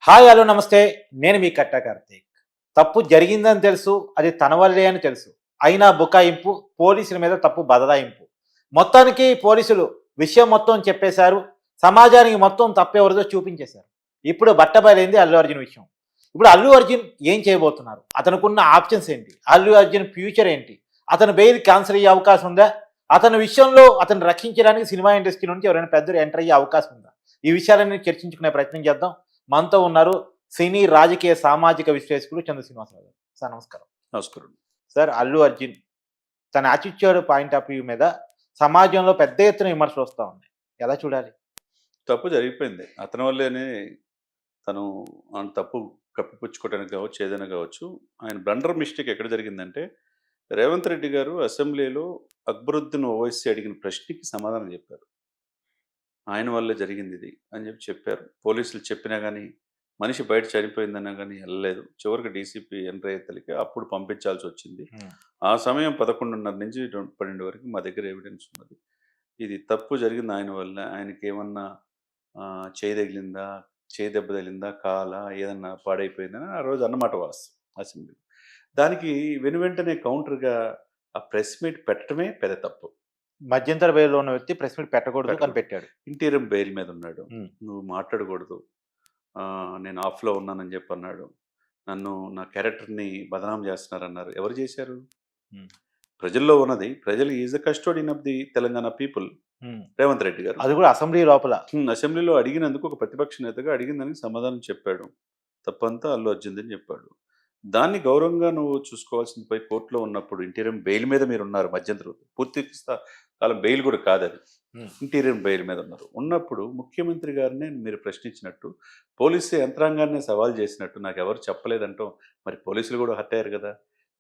Hi hello నమస్తే. నేను మీ కట్టా కార్తీక్. తప్పు జరిగిందని తెలుసు. అది తన వల్లే అని తెలుసు. అయినా బుకాయింపు, పోలీసుల మీద తప్పు బదలాయింపు. మొత్తానికి పోలీసులు విషయం మొత్తం చెప్పేశారు. సమాజానికి మొత్తం తప్పెవరిదో చూపించేశారు. ఇప్పుడు బట్టబయలైంది అల్లు అర్జున్ విషయం. ఇప్పుడు అల్లు అర్జున్ ఏం చేయబోతున్నారు? అతనుకున్న ఆప్షన్స్ ఏంటి? అల్లు అర్జున్ ఫ్యూచర్ ఏంటి? అతను బెయిల్ క్యాన్సిల్ అయ్యే అవకాశం ఉందా? అతని విషయంలో అతను రక్షించడానికి సినిమా ఇండస్ట్రీ నుంచి ఎవరైనా పెద్దలు ఎంటర్ అయ్యే అవకాశం ఉందా? ఈ విషయాలన్నీ చర్చించుకునే ప్రయత్నం చేద్దాం. మనతో ఉన్నారు సినీ, రాజకీయ, సామాజిక విశ్లేషకులు చంద్ర శ్రీనివాసరావు గారు. సార్ నమస్కారం. నమస్కారం. సార్ అల్లు అర్జున్ తన యాటిట్యూడ్ పాయింట్ ఆఫ్ వ్యూ మీద సమాజంలో పెద్ద ఎత్తున విమర్శలు వస్తా ఉన్నాయి. ఎలా చూడాలి? తప్పు జరిగిపోయింది. అతని వల్లేనే తను తప్పు కప్పిపుచ్చుకోవడానికి కావచ్చు, ఏదైనా కావచ్చు. ఆయన బ్లండర్ మిస్టేక్ ఎక్కడ జరిగిందంటే, రేవంత్ రెడ్డి గారు అసెంబ్లీలో అక్బరుద్దీన్ ఓవైసీ అడిగిన ప్రశ్నకి సమాధానం చెప్పారు. ఆయన వల్లే జరిగిందిది అని చెప్పారు. పోలీసులు చెప్పినా గానీ, మనిషి బయట చనిపోయిందన్నా గానీ ఎళ్ళలేదు. చివరికి డీసీపీ ఎంటర్ అయ్యేతలకి అప్పుడు పంపించాల్సొచ్చింది. ఆ సమయం 11:30 నుంచి 12 వరకు మా దగ్గర ఎవిడెన్స్ ఉన్నది. ఇది తప్పు జరిగింది ఆయన వల్ల. ఆయనకేమన్నా చేయి తగిలిందా? చేయి దెబ్బ తగిలిందా? కాలా? ఏదన్నా పాడైపోయిందని ఆ రోజు అన్నమాట వాస్తవం అసెంబ్లీలో. దానికి వెనువెంటనే కౌంటర్‌గా ఆ ప్రెస్ మీట్ పెట్టడమే పెద్ద తప్పు. మధ్యంతర బెయిల్‌లో ఉన్న వ్యక్తి ప్రెస్ మీట్ పెట్టకూడదు కానీ పెట్టాడు. ఇంటీరియం బెయిల్ మీద ఉన్నాడు. హ్మ్. నువ్వు మాట్లాడకూడదు. నేను ఆఫ్‌లో ఉన్నానని చెప్పి అన్నాడు. నన్ను నా క్యారెక్టర్‌ని బదనాం చేస్తున్నారన్నారు. ఎవరు చేశారు? హ్మ్. ప్రజల్లో ఉన్నది. ప్రజలు is the custodian of the Telangana people హ్మ్. రేవంత్ రెడ్డి గారు. అది కూడా అసెంబ్లీ లోపల. అసెంబ్లీలో అడిగినందుకు ఒక ప్రతిపక్ష నేతగా అడిగిన దానికి సమాధానం చెప్పాడు. తప్పంతా అల్లు అర్జున్‌దని చెప్పాడు. దాన్ని గౌరవంగా నువ్వు చూసుకోవాల్సింది పోయి కోర్ట్‌లో ఉన్నప్పుడు ఇంటీరియం బెయిల్ మీద మీరున్నారు మధ్యంతరం. పూర్తి కాలం బెయిల్ కూడా కాదది. హ్మ్. ఇంటీరియం బెయిల్ మీద ఉన్నారు. ఉన్నప్పుడు ముఖ్యమంత్రి గారినే మీరు ప్రశ్నించినట్టు, పోలీసు యంత్రాంగాన్నే సవాల్ చేసినట్టు నాకెవరు చెప్పలేదంటాం. మరి పోలీసులు కూడా హర్ట్ అయ్యారు కదా!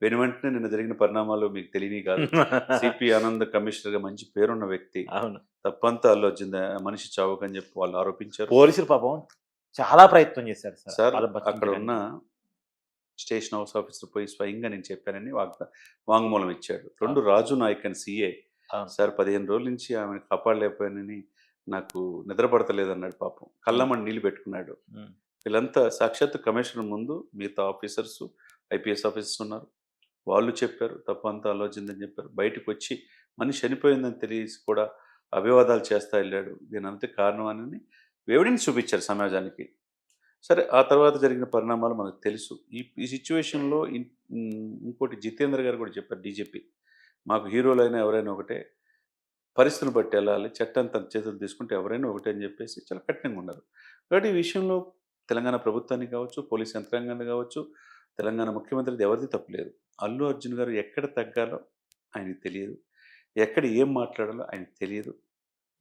వెనువెంటనే నిన్న జరిగిన పరిణామాలు మీకు తెలియనివి కాదు. సిపి ఆనంద్ కమిషనర్‌గా మంచి పేరున్న వ్యక్తి. అవును. తప్పంతా అల్లు అర్జున్‌దే. మనిషి చావకని చెప్పి వాళ్ళు ఆరోపించారు. పోలీసులు పాపం చాలా ప్రయత్నం చేశారు సార్. సార్ వాళ్ళని అక్కడ ఉన్న బతికించడానికి. స్టేషన్ హౌస్ ఆఫీసర్ పోయి స్వయంగా నేను చెప్పానని వాంగ్మూలం ఇచ్చాడు. 2 రాజు నాయక్ అని సీఏ. అవును. సార్ 15 రోజుల నుంచి ఆమెను కాపాడలేకపోయానని నాకు నిద్ర పడతలేదన్నాడు పాపం. కళ్ళమ్మట నీళ్ళు పెట్టుకున్నాడు. హ్మ్. వీళ్ళంతా సాక్షాత్తు కమిషనర్ ముందు మిగతా ఆఫీసర్స్, ఐపీఎస్ ఆఫీసర్స్ ఉన్నారు. వాళ్ళు చెప్పారు. తప్పంతా ఆలోచిందని చెప్పారు. బయటకొచ్చి మనిషి చనిపోయిందని తెలిసి కూడా అభివాదాలు చేస్తా ఎళ్ళాడు. దీనంతటికి కారణం అని ఎవిడెన్స్ చూపించారు సమాజానికి. సరే ఆ తర్వాత జరిగిన పరిణామాలు మనకు తెలుసు. ఈ ఈ సిట్యుయేషన్‌లో ఇంకోటి జితేంద్ర గారు కూడా చెప్పారు డీజీపీ. మాకు హీరోలైనా ఎవరైనా ఒకటే. పరిస్థితిని బట్టి ఎళ్ళాలి. చట్టం తన చేతులు తీసుకుంటే ఎవరైనా ఒకటే అని చెప్పేసి చాలా కఠినంగా ఉన్నారు. కాబట్టి ఈ విషయంలో తెలంగాణ ప్రభుత్వాన్ని కావచ్చు, పోలీస్ యంత్రాంగాన్ని కావచ్చు, తెలంగాణ ముఖ్యమంత్రిది ఎవరిది తప్పు లేదు. అల్లు అర్జున్ గారు ఎక్కడ తగ్గాలో ఆయనకి తెలియదు. ఎక్కడ ఏం మాట్లాడాలో ఆయనకి తెలియదు.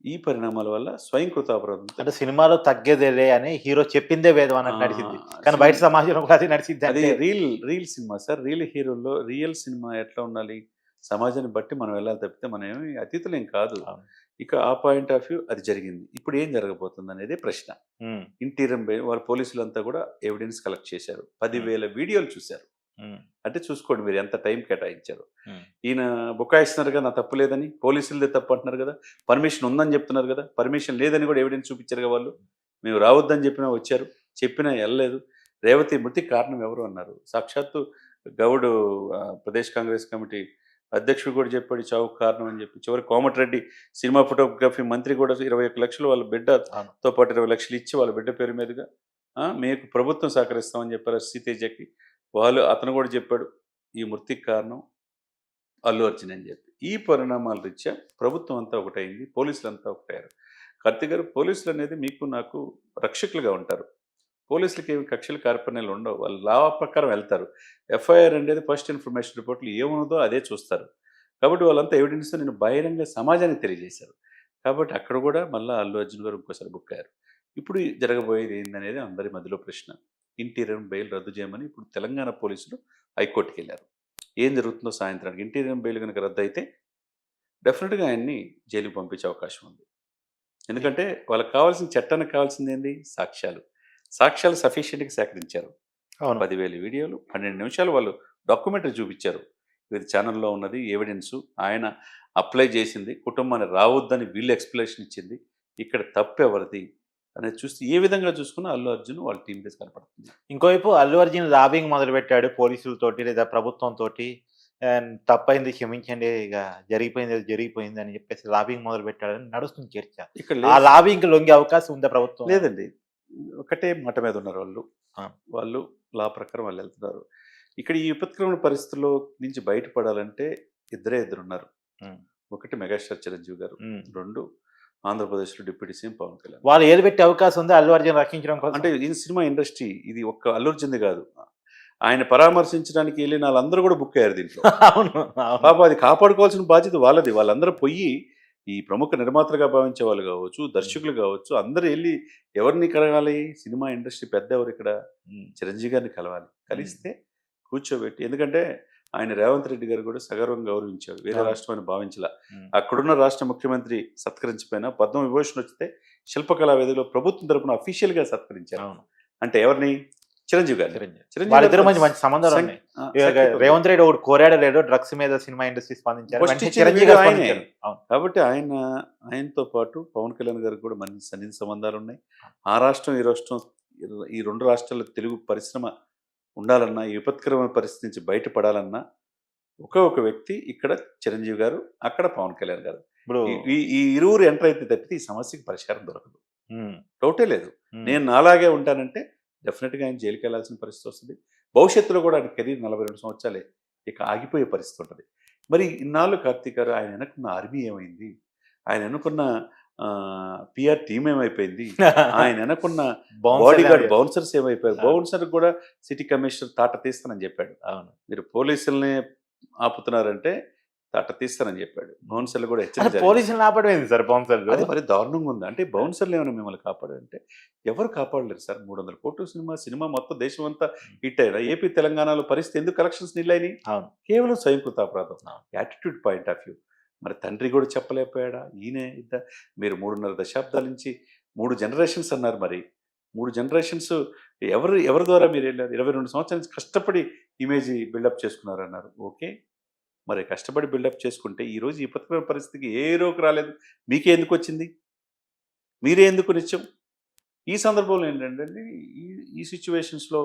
ఈ పరిణామాల వల్ల స్వయం కృతాపరాధంతో అంటే సినిమాలో తగ్గేదేలే అని హీరో చెప్పిందే వేదం అన్నట్టు నడిచింది. కానీ బయట సినిమా సమాజంలో కూడా అది నడిచిద్ది అది అంటే. Reel cinema sir. రీల్ హీరోల్లో రియల్ సినిమా ఎట్లా ఉండాలి? సమాజాన్ని బట్టి మనం వెళ్ళాలి తప్పితే మనం ఏమి అతీతులేం కాదు. అవును. ఇక ఆ పాయింట్ ఆఫ్ వ్యూ అది జరిగింది. ఇప్పుడు ఏం జరగబోతుందనేదే ప్రశ్న. హ్మ్. ఇంటీరియం వాళ్ళ పోలీసులంతా కూడా ఎవిడెన్స్ కలెక్ట్ చేశారు. హ్మ్. 10,000 వీడియోలు చూశారు. హ్మ్. అంటే చూసుకోండి మీరు ఎంత టైం కేటాయించారో. హ్మ్. ఈయన బుకాయిస్తున్నారుగా నా తప్పు లేదని. పోలీసులదే తప్పు అంటున్నారు కదా! పర్మిషన్ ఉందని చెప్తున్నారు కదా! పర్మిషన్ లేదని కూడా ఎవిడెన్స్ చూపించారుగా వాళ్ళు. మేము రావద్దని చెప్పినా వచ్చారు. చెప్పినా ఎళ్ళలేదు. రేవతి మృతికి కారణం ఎవరు అన్నారు. సాక్షాత్తు గౌడు ప్రదేశ్ కాంగ్రెస్ కమిటీ అధ్యక్షుడు కూడా చెప్పాడు ఈ చావుకు కారణం అని చెప్పి. చివరికి కోమటిరెడ్డి సినిమా ఫోటోగ్రఫీ మంత్రి కూడా 21,00,000 వాళ్ళ బిడ్డతో అవును. పాటు 20,00,000 ఇచ్చి వాళ్ళ బిడ్డ పేరు మీదుగా మీకు ప్రభుత్వం సహకరిస్తామని చెప్పారు సీతేజకి. అతను కూడా చెప్పాడు. ఈ మృతికి కారణం అల్లు అర్జున్ అని చెప్పి. ఈ పరిణామాల రీత్యా ప్రభుత్వం అంతా ఒకటైంది. పోలీసులంతా ఒకటయ్యారు. కార్తీక్ గారు పోలీసులనేది మీకు నాకు రక్షకులుగా ఉంటారు. పోలీసులకేమి కక్షలు కార్పణ్యాలు ఉండవు. వాళ్ళు లా ప్రకారం వెళ్తారు. ఎఫ్ఐఆర్ అనేది ఫస్ట్ ఇన్ఫర్మేషన్ రిపోర్ట్‌లో ఏమున్నదో అదే చూస్తారు. కాబట్టి వాళ్ళంతా ఎవిడెన్స్‌తో నేను బహిరంగ సమాజానికి తెలియజేశారు. కాబట్టి అక్కడ కూడా మళ్ళా అల్లు అర్జున్ గారు ఇంకోసారి బుక్ అయ్యారు. ఇప్పుడు జరగబోయేది ఏందనేది అందరి మధ్యలో ప్రశ్న. ఇంటీరియం బెయిల్ రద్దు చేయమని ఇప్పుడు తెలంగాణ పోలీసులు హైకోర్టుకెళ్లారు. ఏం జరుగుతుందో సాయంత్రానికి. ఇంటీరియం బెయిల్ గనుక రద్దయితే డెఫినిట్‌గా ఆయన్ని జైలుకి పంపించే అవకాశం ఉంది. ఎందుకంటే వాళ్ళకి కావాల్సిన చట్టానికి కావాల్సిందేంది? సాక్ష్యాలు. సాక్ష్యాలు సఫిషియెంట్‌గా సేకరించారు. అవును. 10,000 వీడియోలు, 12 నిమిషాలు వాళ్ళు డాక్యుమెంటరీ చూపిచ్చారు. ఇది ఛానెల్‌లో ఉన్నది ఎవిడెన్సు. ఆయన అప్లై చేసింది. కుటుంబాన్ని రావద్దని వీళ్ళు ఎక్స్‌ప్లనేషన్ ఇచ్చింది. ఇక్కడ తప్పెవరిది? అనేది చూస్తే ఏ విధంగా చూసుకున్నా అల్లు అర్జున్ వాళ్ళ టీం బేస్ కనపడుతుంది. ఇంకోవైపు అల్లు అర్జున్ లాబింగ్ మొదలుపెట్టాడు పోలీసులతోటి లేదా ప్రభుత్వంతోటి. తప్పైంది క్షమించండి, ఇక జరిగిపోయింది అది జరిగిపోయింది అని చెప్పేసి లాబింగ్ మొదలుపెట్టాడని నడుస్తుంది చర్చ. ఇక్కడ ఆ లేదు లాబింగ్‌కి లొంగే అవకాశం ఉందా ప్రభుత్వం? లేదండి. ఒకటే మాట మీద ఉన్నారు వాళ్ళు. ఆ! వాళ్ళు లా ప్రకారం వాళ్ళు వెళ్తున్నారు. ఇక్కడ ఈ విపత్కరమైన పరిస్థితుల్లో నుంచి బయటపడాలంటే ఇద్దరున్నారు. హ్మ్. ఒకటి మెగాస్టార్ చిరంజీవి గారు. హ్మ్. 2 ఆంధ్రప్రదేశ్‌లో డిప్యూటీ సీఎం పవన్ కళ్యాణ్. వాళ్ళు ఏలు పెట్టే అవకాశం ఉందా అల్లు అర్జున్ రక్షించడం కోసం? అంటే ఈ సినిమా ఇండస్ట్రీ ఇది ఒక్క అల్లు అర్జున్‌ది కాదు. ఆయన పరామర్శించడానికి ఎళ్ళిన ఆళ్ళందరూ కూడా బుక్ అయ్యారు దీంట్లో. అవును. అవును. పాపం అది కాపాడుకోవాల్సిన బాధ్యత వాళ్ళది. వాళ్ళందరూ పొయ్యి ఈ ప్రముఖ నిర్మాతలుగా భావించే వాళ్ళు కావచ్చు, దర్శకులు కావచ్చు, అందరూ ఎళ్లి ఎవరిని కలగాలి? సినిమా ఇండస్ట్రీ పెద్ద ఎవరిక్కడ? హ్మ్. చిరంజీవి గారిని కలవాలి. కలిస్తే కూర్చోబెట్టి, ఎందుకంటే ఆయన రేవంత్ రెడ్డి గారు కూడా సగర్వంగా గౌరవించారు. వేరే అవును. రాష్ట్రం అని భావించలా. హ్మ్. అక్కడున్న రాష్ట్ర ముఖ్యమంత్రి సత్కరించకపోయినా పద్మ విభూషణ్ వస్తే శిల్పకళా వేదికలో ప్రభుత్వం తరపున అఫీషియల్‌గా సత్కరించారు. అవును. అంటే ఎవరిని? చిరంజీవి గారిని. చిరంజీవి. వాళ్ళిద్దరి మధ్య మంచి సంబంధాలు సం ఉన్నాయి. ఆ! ఇలాగ సంకేతం. రేవంత్ రెడ్డి ఒకటి కోరాడో లేదో డ్రగ్స్ మీద సినిమా ఇండస్ట్రీ స్పందించారు. ఫస్ట్ వెంటనే ఇచ్చిన చిరంజీవి వీడియో గారు ఆయనే. స్పందించారు. అవును. కాబట్టి ఆయనతో పాటు పవన్ కళ్యాణ్ గారికి కూడా మంచి సన్నిహిత సంబంధాలున్నాయి. ఆ రాష్ట్రం, ఈ రాష్ట్రం, ఈ 2 రాష్ట్రాల్లో తెలుగు పరిశ్రమ ఉండాలన్నా, ఈ విపత్కరమైన పరిస్థితి నుంచి బయటపడాలన్నా ఒకే ఒక వ్యక్తి ఇక్కడ చిరంజీవి గారు, అక్కడ పవన్ కళ్యాణ్ గారు. ఇప్పుడు ఈ ఈ ఈ ఇరువురు ఎంటర్ అయితే తప్పితే ఈ సమస్యకి పరిష్కారం దొరకదు. హ్మ్. డౌటే లేదు. హ్మ్. నేను నాలాగే ఉంటానంటే డెఫినెట్‌గా ఆయన జైలుకెళ్లాల్సిన పరిస్థితి వస్తది. భవిష్యత్తులో కూడా ఆయన కెరీర్ 42 సంవత్సరాలే. ఇక ఆగిపోయే పరిస్థితి ఉంటది. మరి ఇన్నాళ్ళు కార్తీక్ గారు ఆయన వెనకున్న ఆర్మీ ఏమైంది? ఆయన వెనకున్న పీఆర్ టీమ్ ఏమైపోయింది? ఆయన వెనకున్న బాడీగార్డ్ బౌన్సర్స్ ఏమైపోయారు? బౌన్సర్‌కి కూడా సిటీ కమిషనర్ తాట తీస్తానని చెప్పాడు. అవును. మీరు పోలీసుల్ని ఆపుతున్నారంటే తాట తీస్తానని చెప్పాడు. బౌన్సర్లు కూడా హెచ్చరించారు. పోలీసులు ఆపడం ఏంది సార్ బౌన్సర్లు? అది మరి దారుణంగా ఉంది. అంటే బౌన్సర్లు ఏమైనా మిమ్మల్ని కాపాడారంటే ఎవరు కాపాడలేరు సార్. 300 కోట్ల సినిమా మొత్తం దేశం అంతా హిట్ అయినా ఏపీ తెలంగాణలో పరిస్థితి ఎందుకు కలెక్షన్స్ నిలైనయి? అవును. కేవలం స్వయంకృత అపరాధం. అవును. Attitude point of view. మరి తండ్రి కూడా చెప్పలేకపోయాడా? ఈయనే మీరు 3.5 దశాబ్దాల నుంచి 3 జనరేషన్స్ అన్నారు మరి. 3 జనరేషన్స్ ఎవరి ద్వారా మీరు వెళ్ళారు? 22 సంవత్సరాల నుంచి కష్టపడి ఇమేజ్ బిల్డప్ చేసుకున్నారన్నారు. ఓకే. మరి కష్టపడి బిల్డప్ చేసుకుంటే ఈరోజు ఈ విపత్కరమైన పరిస్థితికి ఏ హీరోకి రాలేదు. మీకే ఎందుకు వచ్చింది? మీరే ఎందుకు నిత్యం? ఈ సందర్భంలో ఏంటంటే ఈ ఈ సిట్యుయేషన్స్‌లో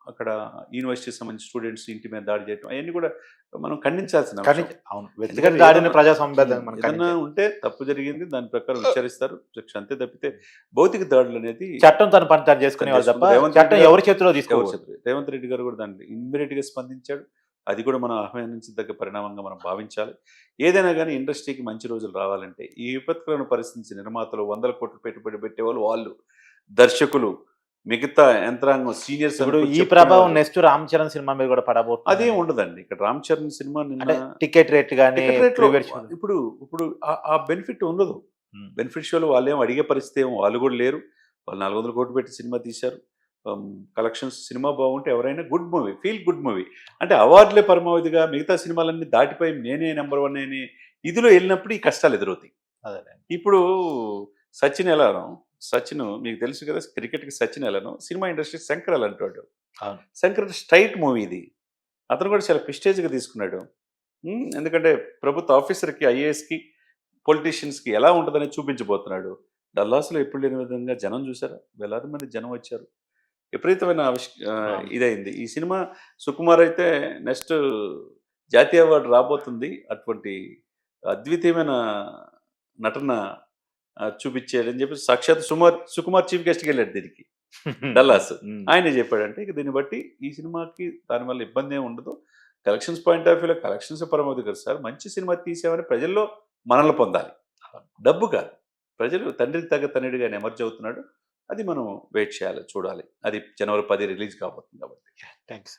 అక్కడ యూనివర్సిటీకి సంబంధించిన స్టూడెంట్స్ ఇంటి మీద దాడి చేయడం అవన్నీ కూడా మనం ఖండించాల్సిన అంశం. అవును. వ్యక్తిగత దాడిని ప్రజాస్వామ్యం మనం ఏదన్నా ఖండించాలి. ఉంటే తప్పు జరిగింది దాని ప్రకారం విచారిస్తారు. శిక్ష అంతే తప్పితే భౌతిక దాడులు అనేది చట్టం తన పని తను చేసుకునేవాళ్ళు తప్ప రేవంత్ చట్టం రెడ్డి ఎవరి చేతిలో ఎవరు తీసుకోకూడదు. చెప్పలేదు. రేవంత్ రెడ్డి గారు కూడా దాన్ని ఇమ్మీడియట్‌గా స్పందించాడు. అది కూడా మనం ఆహ్వానించదగ్గ పరిణామంగా మనం భావించాలి. ఏదైనా గానీ ఇండస్ట్రీకి మంచి రోజులు రావాలంటే ఈ విపత్కరమైన పరిస్థితి నుంచి నిర్మాతలు 100 కోట్లు పెట్టుబడి పెట్టేవాళ్ళు వాళ్ళు, దర్శకులు, మిగతా యంత్రాంగం సీనియర్స్ ఇప్పుడు ఈ ప్రభావం నెక్స్ట్ రామ్ చరణ్ సినిమా మీద కూడా పడబోతుంది. అదేం ఉండదండి. ఇక్కడ రామ్ చరణ్ సినిమా అంటే నిన్న టికెట్ రేట్ గానీ టికెట్ రేట్‌లో ప్రీమియర్ షో. ఇప్పుడు ఆ బెనిఫిట్ ఉండదు. హ్మ్. బెనిఫిట్ షోలో వాళ్ళేం అడిగే పరిస్థితి ఏమో వాళ్ళు కూడా లేరు. వాళ్ళు 400 కోట్లు పెట్టి సినిమా తీశారు. కలెక్షన్స్ సినిమా బాగుంటే ఎవరైనా good movie, feel good movie. అంటే అవార్డులే పరమావధిగా మిగతా సినిమాలన్నీ దాటిపోయి నేనే నంబర్ 1 అనే ఇదిలో వెళ్ళినప్పుడు ఈ కష్టాలు ఎదురవుతాయి. అదేనండి. ఇప్పుడు సచిన్ ఎలానో, సచిన్ మీకు తెలుసు కదా క్రికెట్‌కి సచిన్ ఎలానో సినిమా ఇండస్ట్రీ శంకర్ అలాంటోడు. అవును. శంకర్ స్ట్రైట్ మూవీ ఇది. అతను కూడా చాలా ప్రెస్టీజ్‌గా తీసుకున్నాడు. ఎందుకంటే ప్రభుత్వ ఆఫీసర్‌కి, ఐఏఎస్‌కి, పొలిటీషియన్స్‌కి ఎలా ఉంటదని చూపించబోతున్నాడు. డల్లాస్‌లో ఎప్పుడు లేని విధంగా జనం చూసారా? వేలాది మంది జనం వచ్చారు. విపరీతమైన ఇదైంది. ఈ సినిమా సుకుమార్ అయితే నెక్స్ట్ జాతీయ అవార్డు రాబోతుంది. అటువంటి అద్వితీయమైన నటన చూపించాడని చెప్పి సాక్షాత్ సుకుమార్ చీఫ్ గెస్ట్‌కి వెళ్ళాడు దీనికి డల్లాస్. ఆయనే చెప్పాడంటే ఇక దీన్ని బట్టి ఈ సినిమాకి దానివల్ల ఇబ్బంది ఏమి ఉండదు. కలెక్షన్స్ పాయింట్ ఆఫ్ వ్యూలో కలెక్షన్స్ పరమవుతుంది కదా సార్. మంచి సినిమా తీసామని ప్రజల్లో మనల్ని పొందాలి. డబ్బు కాదు. ప్రజలు తండ్రికి తగ్గ తనయుడిగా ఎమర్జ్ అవుతున్నాడు. అది మనం వెయిట్ చేయాలి, చూడాలి. అది జనవరి 10 రిలీజ్ కాబోతుంది కాబట్టి. థాంక్స్.